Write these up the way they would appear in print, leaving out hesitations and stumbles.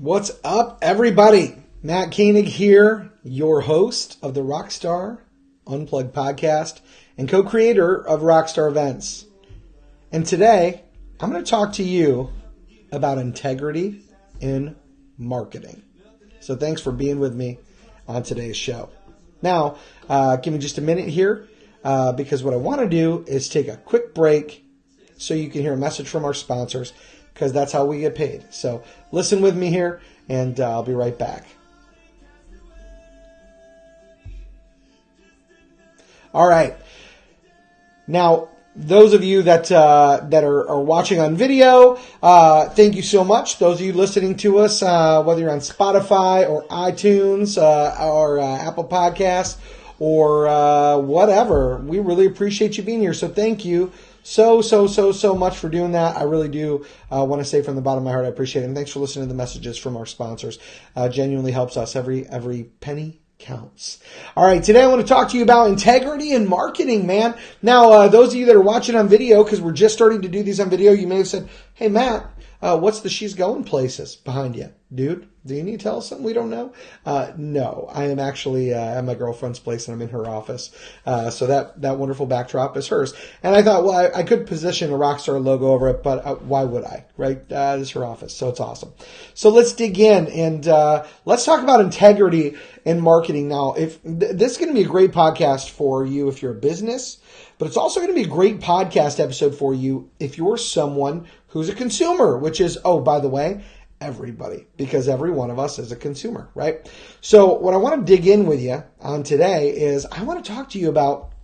What's up, everybody? Matt Koenig here, your host of the Rockstar Unplugged podcast and co-creator of Rockstar Events. And today, I'm going to talk to you about integrity in marketing. So thanks for being with me on today's show. Now, give me just a minute here because what I want to do is take a quick break so you can hear a message from our sponsors, because that's how we get paid. So listen with me here, and I'll be right back. All right. Now, those of you that are watching on video, thank you so much. Those of you listening to us, whether you're on Spotify or iTunes or Apple Podcasts or whatever, we really appreciate you being here. So thank you so much for doing that. I really do want to say from the bottom of my heart, I appreciate it. And thanks for listening to the messages from our sponsors. Genuinely helps us. Every penny counts. All right, today I want to talk to you about integrity in marketing, man. Now, those of you that are watching on video, because we're just starting to do these on video, you may have said, hey, Matt, what's the She's Going Places behind you? Dude, do you need to tell us something we don't know? No, I am actually at my girlfriend's place and I'm in her office. So that wonderful backdrop is hers. And I thought, well, I could position a Rockstar logo over it, but why would I, right? This is her office, so it's awesome. So let's dig in and let's talk about integrity in marketing. Now, if this is going to be a great podcast for you if you're a business, but it's also going to be a great podcast episode for you if you're someone who's a consumer, which is, oh, by the way, everybody, because every one of us is a consumer, right? So what I want to dig in with you on today is I want to talk to you about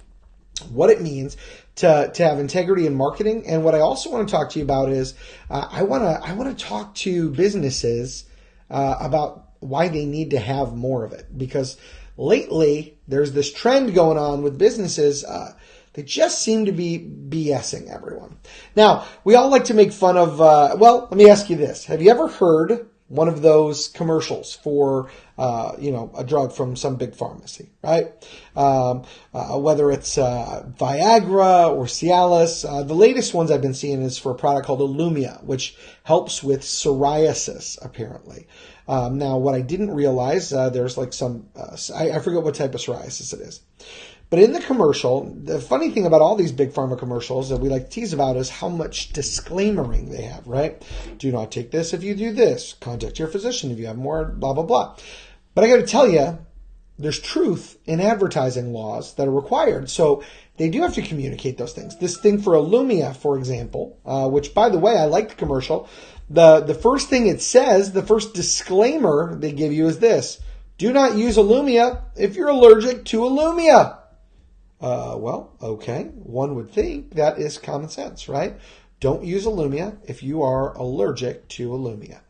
what it means to have integrity in marketing. And what I also want to talk to you about is I want to talk to businesses about why they need to have more of it. Because lately there's this trend going on with businesses. They just seem to be BSing everyone. Now, we all like to make fun of, well, let me ask you this. Have you ever heard one of those commercials for, a drug from some big pharmacy, right? Whether it's Viagra or Cialis. The latest ones I've been seeing is for a product called Illumia, which helps with psoriasis, apparently. Now, what I didn't realize, there's like some, I forget what type of psoriasis it is. But in the commercial, the funny thing about all these big pharma commercials that we like to tease about is how much disclaimering they have, right? Do not take this if you do this. Contact your physician if you have more, blah, blah, blah. But I got to tell you, there's truth in advertising laws that are required. So they do have to communicate those things. This thing for Illumia, for example, which, by the way, I like the commercial. The first thing it says, the first disclaimer they give you is this. Do not use Illumia if you're allergic to Illumia. Well, okay. One would think that is common sense, right? Don't use Illumia if you are allergic to Illumia.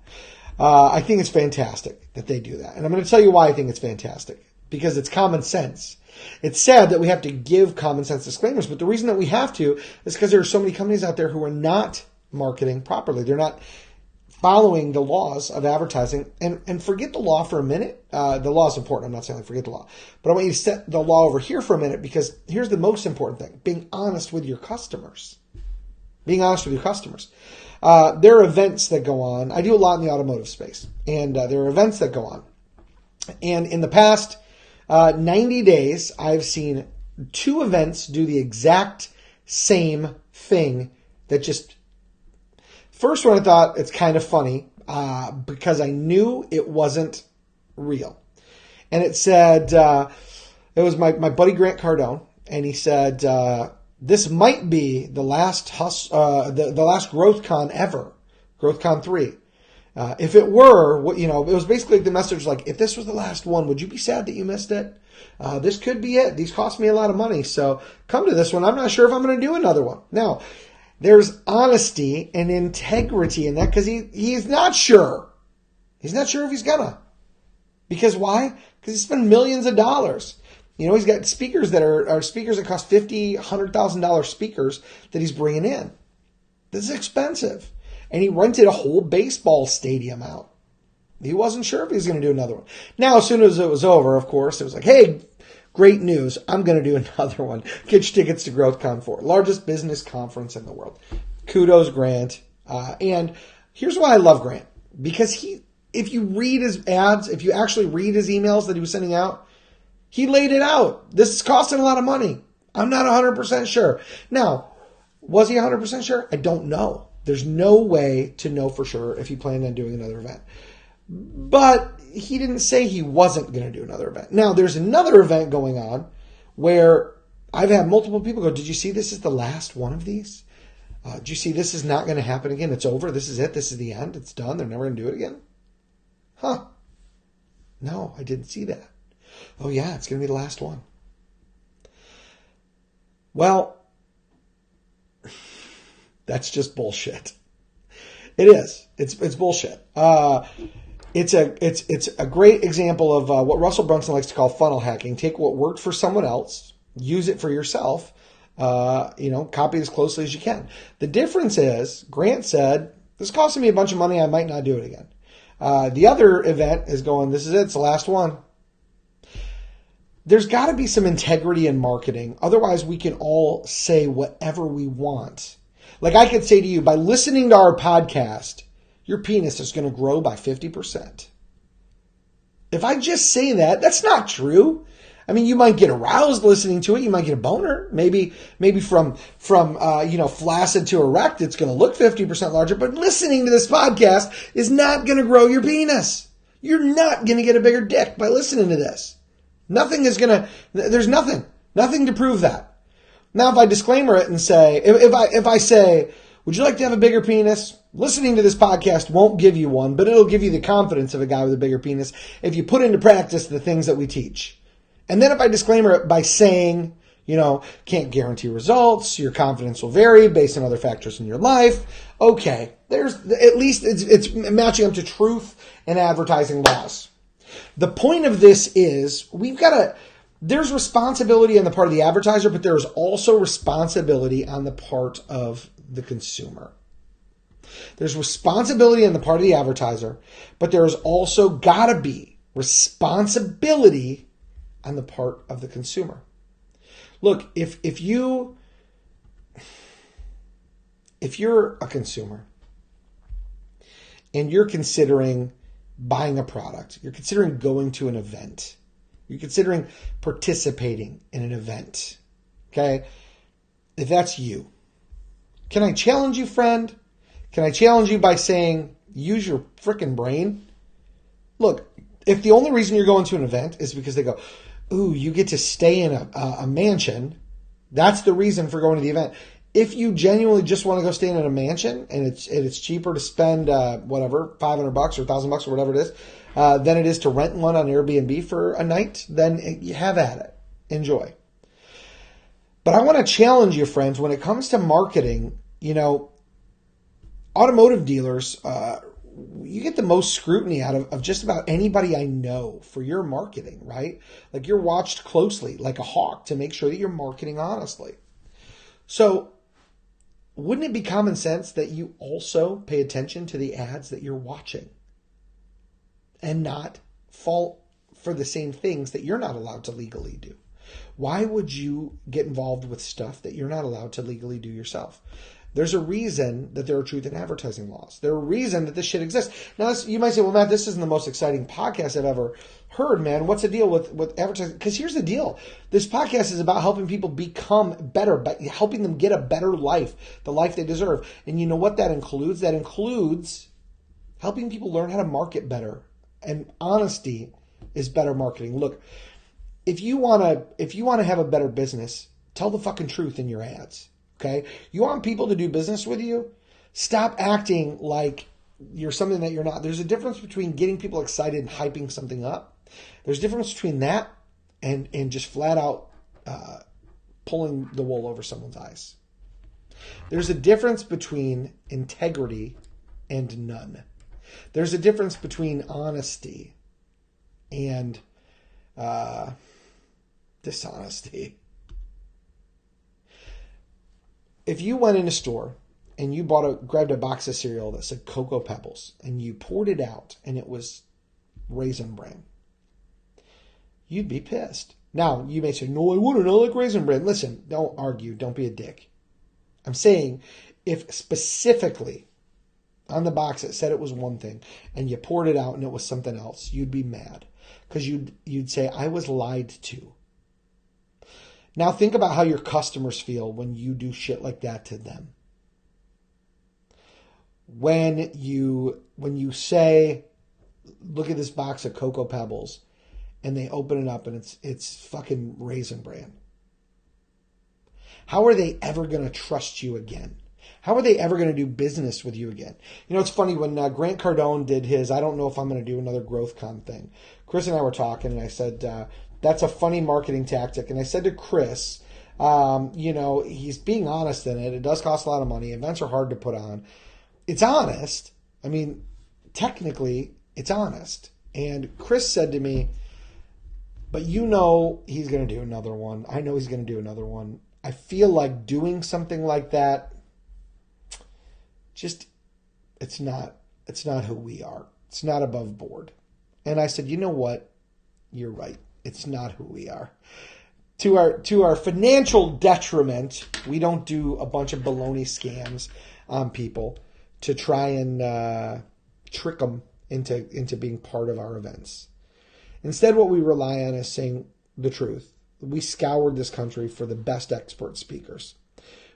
I think it's fantastic that they do that. And I'm going to tell you why I think it's fantastic. Because it's common sense. It's sad that we have to give common sense disclaimers, but the reason that we have to is because there are so many companies out there who are not marketing properly. They're not following the laws of advertising. And forget the law for a minute. The law is important. I'm not saying forget the law. But I want you to set the law over here for a minute, because here's the most important thing. Being honest with your customers. Being honest with your customers. There are events that go on. I do a lot in the automotive space. And there are events that go on. And in the past 90 days, I've seen 2 events do the exact same thing that just... First one, I thought it's kind of funny because I knew it wasn't real. And it said, it was my buddy Grant Cardone, and he said, this might be the last the last GrowthCon ever, GrowthCon 3. If it were, it was basically the message like, if this was the last one, would you be sad that you missed it? This could be it. These cost me a lot of money, so come to this one. I'm not sure if I'm going to do another one. Now, there's honesty and integrity in that, because he's not sure. He's not sure if he's gonna. Because why? Because he spent millions of dollars. He's got speakers that are speakers that cost $50,000, $100,000 speakers that he's bringing in. This is expensive. And he rented a whole baseball stadium out. He wasn't sure if he was going to do another one. Now, as soon as it was over, of course, it was like, hey, great news. I'm going to do another one. Get your tickets to GrowthCon 4, largest business conference in the world. Kudos, Grant. And here's why I love Grant. Because if you read his ads, if you actually read his emails that he was sending out, he laid it out. This is costing a lot of money. I'm not 100% sure. Now, was he 100% sure? I don't know. There's no way to know for sure if he planned on doing another event. But he didn't say he wasn't going to do another event. Now, there's another event going on where I've had multiple people go, did you see this is the last one of these? Did you see this is not going to happen again? It's over. This is it. This is the end. It's done. They're never going to do it again. Huh. No, I didn't see that. Oh, yeah, it's going to be the last one. Well, that's just bullshit. It is. It's bullshit. It's a great example of what Russell Brunson likes to call funnel hacking. Take what worked for someone else, use it for yourself. Copy as closely as you can. The difference is, Grant said, this is costing me a bunch of money. I might not do it again. The other event is going, this is it. It's the last one. There's got to be some integrity in marketing. Otherwise, we can all say whatever we want. Like I could say to you, by listening to our podcast, your penis is going to grow by 50%. If I just say that, that's not true. I mean, you might get aroused listening to it. You might get a boner. Maybe from flaccid to erect, it's going to look 50% larger. But listening to this podcast is not going to grow your penis. You're not going to get a bigger dick by listening to this. There's nothing to prove that. Now, if I disclaimer it and say, if I say, would you like to have a bigger penis? Listening to this podcast won't give you one, but it'll give you the confidence of a guy with a bigger penis if you put into practice the things that we teach. And then if I disclaimer it by saying, can't guarantee results, your confidence will vary based on other factors in your life. Okay, there's at least it's matching up to truth and advertising laws. The point of this is there's responsibility on the part of the advertiser, but there's also responsibility on the part of the consumer. There's responsibility on the part of the advertiser, but there's also got to be responsibility on the part of the consumer. Look, if you're a consumer and you're considering buying a product, you're considering going to an event, you're considering participating in an event, okay? If that's you, can I challenge you, friend? Can I challenge you by saying, use your frickin' brain? Look, if the only reason you're going to an event is because they go, ooh, you get to stay in a mansion, that's the reason for going to the event. If you genuinely just want to go stay in a mansion and it's cheaper to spend $500 or $1,000 or whatever it is than it is to rent one on Airbnb for a night, then you have at it. Enjoy. But I want to challenge you, friends, when it comes to marketing, automotive dealers, you get the most scrutiny out of just about anybody I know for your marketing, right? Like you're watched closely like a hawk to make sure that you're marketing honestly. So wouldn't it be common sense that you also pay attention to the ads that you're watching and not fall for the same things that you're not allowed to legally do? Why would you get involved with stuff that you're not allowed to legally do yourself? There's a reason that there are truth in advertising laws. There's a reason that this shit exists. Now, you might say, well, Matt, this isn't the most exciting podcast I've ever heard, man. What's the deal with advertising? Because here's the deal. This podcast is about helping people become better, but helping them get a better life, the life they deserve. And you know what that includes? That includes helping people learn how to market better. And honesty is better marketing. Look, if you want to have a better business, tell the fucking truth in your ads. Okay? You want people to do business with you? Stop acting like you're something that you're not. There's a difference between getting people excited and hyping something up. There's a difference between that and just flat out pulling the wool over someone's eyes. There's a difference between integrity and none. There's a difference between honesty and dishonesty. If you went in a store and you grabbed a box of cereal that said Cocoa Pebbles and you poured it out and it was Raisin Bran, you'd be pissed. Now, you may say, no, I wouldn't. I like Raisin Bran. Listen, don't argue. Don't be a dick. I'm saying if specifically on the box it said it was one thing, and you poured it out and it was something else, you'd be mad. Because you'd say, I was lied to. Now think about how your customers feel when you do shit like that to them. When you say, look at this box of Cocoa Pebbles, and they open it up and it's fucking Raisin Bran. How are they ever going to trust you again? How are they ever going to do business with you again? You know, it's funny when Grant Cardone did his, I don't know if I'm going to do another GrowthCon thing. Chris and I were talking, and I said, that's a funny marketing tactic. And I said to Chris, you know, he's being honest in it. It does cost a lot of money. Events are hard to put on. It's honest. I mean, technically, it's honest. And Chris said to me, but you know he's going to do another one. I know he's going to do another one. I feel like doing something like that, just, it's not who we are. It's not above board. And I said, you know what? You're right. It's not who we are. To our financial detriment, we don't do a bunch of baloney scams on people to try and trick them into being part of our events. Instead, what we rely on is saying the truth. We scoured this country for the best expert speakers.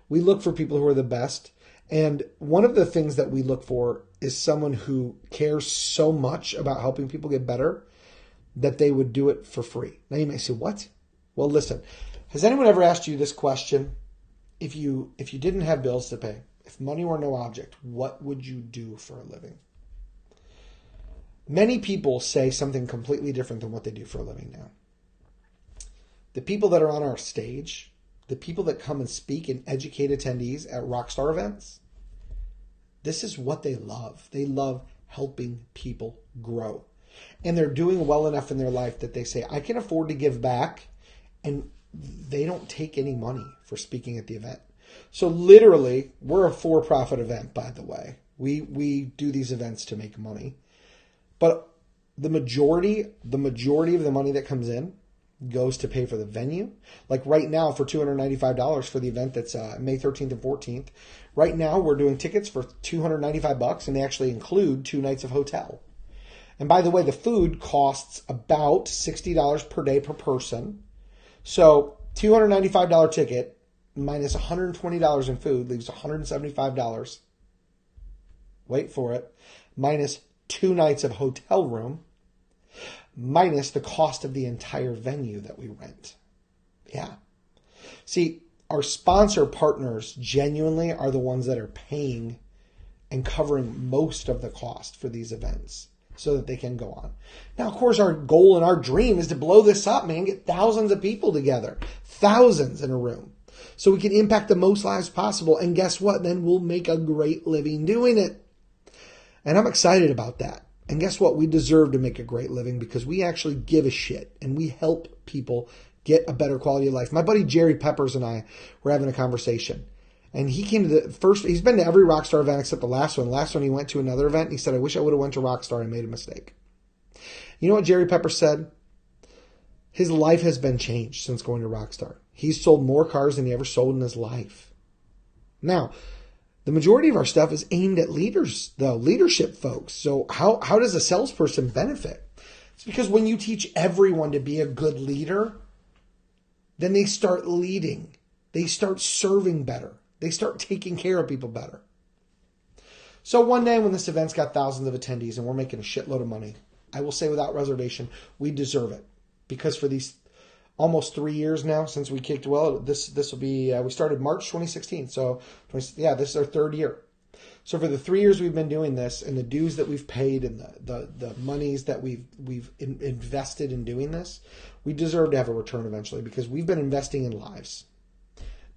We look for people who are the best. And one of the things that we look for is someone who cares so much about helping people get better that they would do it for free. Now you may say, what? Well, listen, has anyone ever asked you this question? If you didn't have bills to pay, if money were no object, what would you do for a living? Many people say something completely different than what they do for a living now. The people that are on our stage, the people that come and speak and educate attendees at Rockstar Events, this is what they love. They love helping people grow. And they're doing well enough in their life that they say, I can afford to give back. And they don't take any money for speaking at the event. So literally, we're a for-profit event, by the way. We do these events to make money. But the majority of the money that comes in goes to pay for the venue. Like right now for $295 for the event that's May 13th and 14th. Right now we're doing tickets for $295 and they actually include 2 nights of hotel. And by the way, the food costs about $60 per day per person. So $295 ticket minus $120 in food leaves $175. Wait for it. Minus 2 nights of hotel room. Minus the cost of the entire venue that we rent. Yeah. See, our sponsor partners genuinely are the ones that are paying and covering most of the cost for these events so that they can go on. Now, of course, our goal and our dream is to blow this up, man. Get thousands of people together. Thousands in a room. So we can impact the most lives possible. And guess what? Then we'll make a great living doing it. And I'm excited about that. And guess what? We deserve to make a great living because we actually give a shit and we help people get a better quality of life. My buddy Jerry Peppers and I were having a conversation. And he came to the first, he's been to every Rockstar event except the last one. The last one he went to another event. And he said, I wish I would have went to Rockstar and made a mistake. You know what Jerry Peppers said? His life has been changed since going to Rockstar. He's sold more cars than he ever sold in his life. Now, the majority of our stuff is aimed at leaders, though, leadership folks. So how does a salesperson benefit? It's because when you teach everyone to be a good leader, then they start leading. They start serving better. They start taking care of people better. So one day when this event's got thousands of attendees and we're making a shitload of money, I will say without reservation, we deserve it. Because for these almost 3 years now since we kicked well, this will be, we started March 2016. So this is our 3rd year. So for the 3 years we've been doing this and the dues that we've paid and the monies that we've invested in doing this, we deserve to have a return eventually because we've been investing in lives.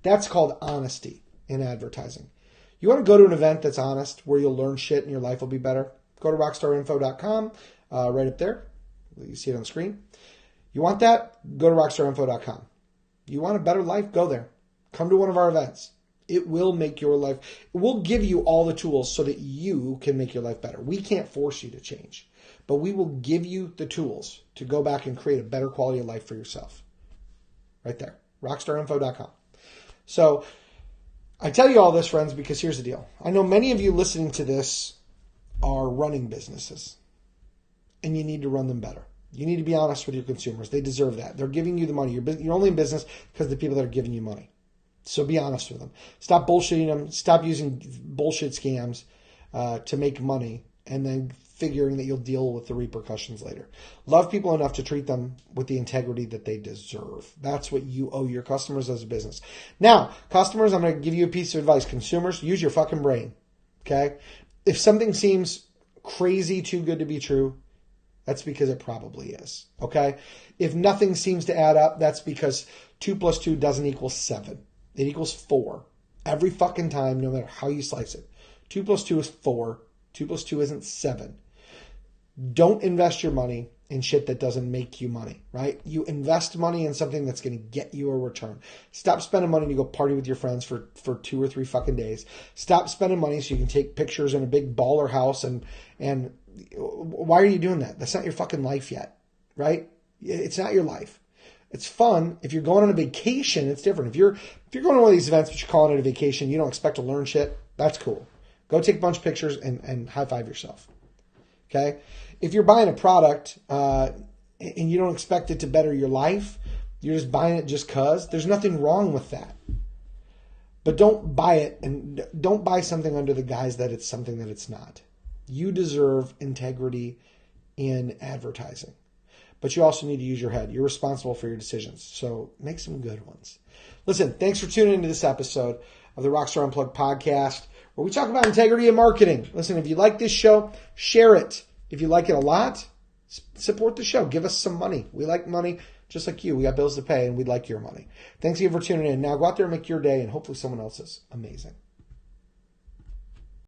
That's called honesty in advertising. You want to go to an event that's honest where you'll learn shit and your life will be better? Go to rockstarinfo.com, right up there. You see it on the screen. You want that? Go to rockstarinfo.com. You want a better life? Go there. Come to one of our events. It will make your life, it will give you all the tools so that you can make your life better. We can't force you to change, but we will give you the tools to go back and create a better quality of life for yourself. Right there. rockstarinfo.com. So I tell you all this, friends, because here's the deal. I know many of you listening to this are running businesses, and you need to run them better. You need to be honest with your consumers. They deserve that. They're giving you the money. You're only in business because of the people that are giving you money. So be honest with them. Stop bullshitting them. Stop using bullshit scams to make money and then figuring that you'll deal with the repercussions later. Love people enough to treat them with the integrity that they deserve. That's what you owe your customers as a business. Now, customers, I'm going to give you a piece of advice. Consumers, use your fucking brain. Okay? If something seems crazy too good to be true, that's because it probably is. Okay? If nothing seems to add up, that's because 2 plus 2 doesn't equal 7. It equals 4. Every fucking time, no matter how you slice it. 2 plus 2 is 4. 2 plus 2 isn't 7. Don't invest your money in shit that doesn't make you money, right? You invest money in something that's going to get you a return. Stop spending money to go party with your friends for 2 or 3 fucking days. Stop spending money so you can take pictures in a big baller house and why are you doing that? That's not your fucking life yet, right? It's not your life. It's fun. If you're going on a vacation, it's different. If you're going to one of these events but you're calling it a vacation, you don't expect to learn shit, that's cool. Go take a bunch of pictures and high five yourself. Okay? If you're buying a product and you don't expect it to better your life, you're just buying it just because, there's nothing wrong with that. But don't buy it and don't buy something under the guise that it's something that it's not. You deserve integrity in advertising. But you also need to use your head. You're responsible for your decisions. So make some good ones. Listen, thanks for tuning into this episode of the Rockstar Unplugged podcast, where we talk about integrity in marketing. Listen, if you like this show, share it. If you like it a lot, support the show. Give us some money. We like money just like you. We got bills to pay, and we'd like your money. Thanks again for tuning in. Now go out there and make your day, and hopefully someone else's amazing.